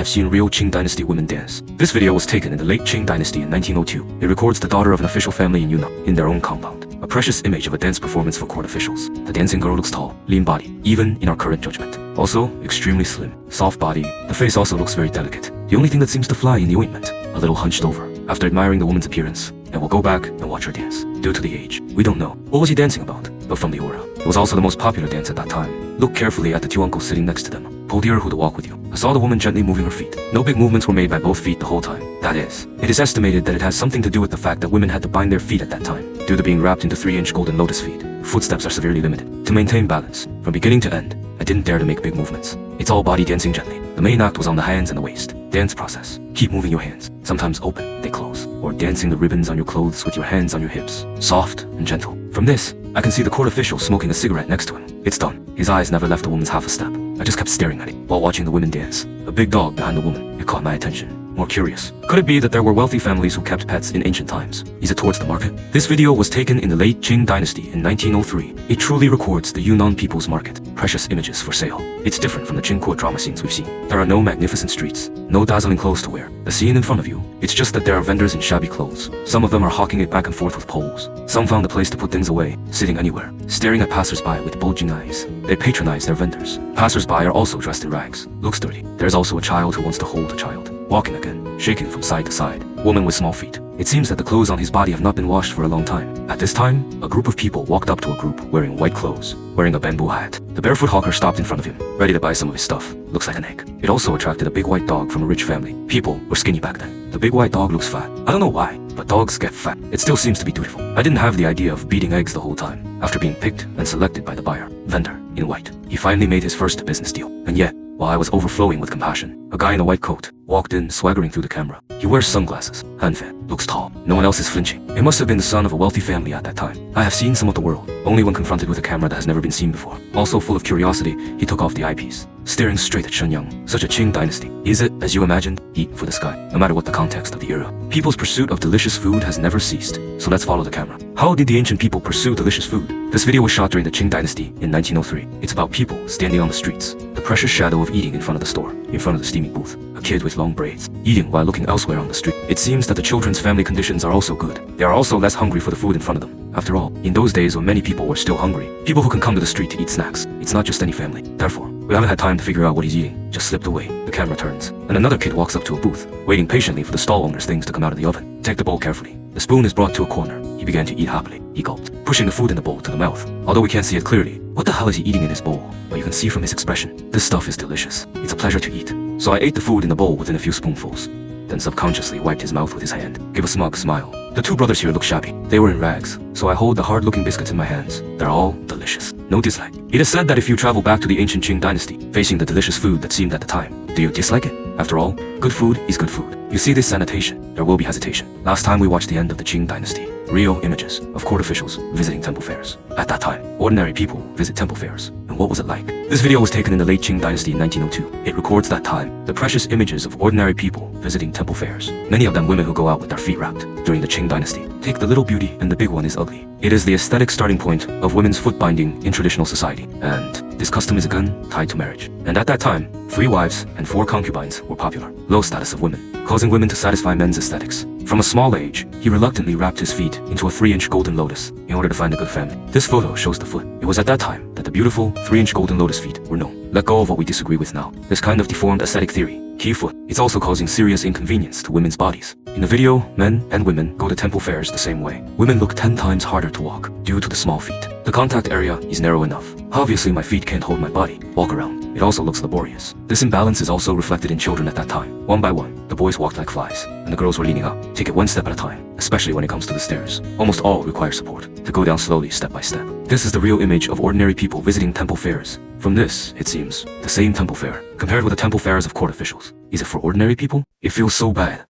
have seen real Qing dynasty women dance. This video was taken in the late Qing dynasty in 1902. It records the daughter of an official family in Yunnan, in their own compound. A precious image of a dance performance for court officials. The dancing girl looks tall, lean body, even in our current judgment. Also, extremely slim, soft body. The face also looks very delicate. The only thing that seems to fly in the ointment, a little hunched over. After admiring the woman's appearance, and we'll go back and watch her dance. Due to the age, we don't know. What was he dancing about? But from the aura, it was also the most popular dance at that time. Look carefully at the two uncles sitting next to them. Pull dear who to walk with you. I saw the woman gently moving her feet. No big movements were made by both feet the whole time. That is, it is estimated that it has something to do with the fact that women had to bind their feet at that time, due to being wrapped into 3-inch golden lotus feet. Footsteps are severely limited. To maintain balance, from beginning to end, I didn't dare to make big movements. It's all body dancing gently. The main act was on the hands and the waist. Dance process. Keep moving your hands. Sometimes open, they close. Or dancing the ribbons on your clothes with your hands on your hips. Soft and gentle. From this, I can see the court official smoking a cigarette next to him. It's done. His eyes never left the woman's half a step. I just kept staring at it while watching the women dance. A big dog behind the woman. It caught my attention. More curious. Could it be that there were wealthy families who kept pets in ancient times? Is it towards the market? This video was taken in the late Qing dynasty in 1903. It truly records the Yunnan people's market. Precious images for sale. It's different from the Qing court drama scenes we've seen. There are no magnificent streets, no dazzling clothes to wear. The scene in front of you, it's just that there are vendors in shabby clothes. Some of them are hawking it back and forth with poles. Some found a place to put things away, sitting anywhere, staring at passers-by with bulging eyes. They patronize their vendors. Passers-by are also dressed in rags. Looks dirty. There's also a child who wants to hold a child. Walking again, shaking from side to side. Woman with small feet. It seems that the clothes on his body have not been washed for a long time. At this time, a group of people walked up to a group wearing white clothes, wearing a bamboo hat. The barefoot hawker stopped in front of him, ready to buy some of his stuff. Looks like an egg. It also attracted a big white dog from a rich family. People were skinny back then. The big white dog looks fat. I don't know why, but dogs get fat. It still seems to be dutiful. I didn't have the idea of beating eggs the whole time. After being picked and selected by the buyer, vendor, in white, he finally made his first business deal. And yet, while I was overflowing with compassion, a guy in a white coat walked in, swaggering through the camera. He wears sunglasses, hand-fed, looks tall. No one else is flinching. It must have been the son of a wealthy family at that time. I have seen some of the world, only when confronted with a camera that has never been seen before. Also full of curiosity, he took off the eyepiece, staring straight at Shenyang. Such a Qing dynasty. Is it, as you imagined, eat for the sky, no matter what the context of the era? People's pursuit of delicious food has never ceased, so let's follow the camera. How did the ancient people pursue delicious food? This video was shot during the Qing dynasty in 1903. It's about people standing on the streets. The precious shadow of eating in front of the store, in front of the steaming booth. A kid with long braids, eating while looking elsewhere on the street. It seems that the children's family conditions are also good. They are also less hungry for the food in front of them. After all, in those days when many people were still hungry, people who can come to the street to eat snacks, it's not just any family. Therefore, we haven't had time to figure out what he's eating. Just slipped away. The camera turns, and another kid walks up to a booth, waiting patiently for the stall owner's things to come out of the oven. Take the bowl carefully. The spoon is brought to a corner. He began to eat happily. He gulped, pushing the food in the bowl to the mouth. Although we can't see it clearly, what the hell is he eating in his bowl? But you can see from his expression, this stuff is delicious. It's a pleasure to eat. So I ate the food in the bowl within a few spoonfuls, then subconsciously wiped his mouth with his hand. Gave a smug smile. The two brothers here look shabby. They were in rags, so I hold the hard-looking biscuits in my hands. They're all delicious. No dislike. It is said that if you travel back to the ancient Qing dynasty, facing the delicious food that seemed at the time, do you dislike it? After all, good food is good food. You see this annotation, there will be hesitation. Last time we watched the end of the Qing dynasty. Real images of court officials visiting temple fairs. At that time, ordinary people visit temple fairs. And what was it like? This video was taken in the late Qing dynasty in 1902. It records that time, the precious images of ordinary people visiting temple fairs. Many of them women who go out with their feet wrapped during the Qing dynasty. Take the little beauty and the big one is ugly. It is the aesthetic starting point of women's foot binding in traditional society. And this custom is again tied to marriage. And at that time, 3 wives and 4 concubines were popular. Low status of women, causing women to satisfy men's aesthetics. From a small age, he reluctantly wrapped his feet into a 3-inch golden lotus in order to find a good family. This photo shows the foot. It was at that time that the beautiful 3-inch golden lotus feet were known. Let go of what we disagree with now. This kind of deformed aesthetic theory, key foot, it's also causing serious inconvenience to women's bodies. In the video, men and women go to temple fairs the same way. Women look 10 times harder to walk due to the small feet. The contact area is narrow enough. Obviously my feet can't hold my body. Walk around. It also looks laborious. This imbalance is also reflected in children at that time. One by one, the boys walked like flies, and the girls were leaning up. Take it one step at a time, especially when it comes to the stairs. Almost all require support to go down slowly step by step. This is the real image of ordinary people visiting temple fairs. From this, it seems, the same temple fair, compared with the temple fairs of court officials. Is it for ordinary people? It feels so bad.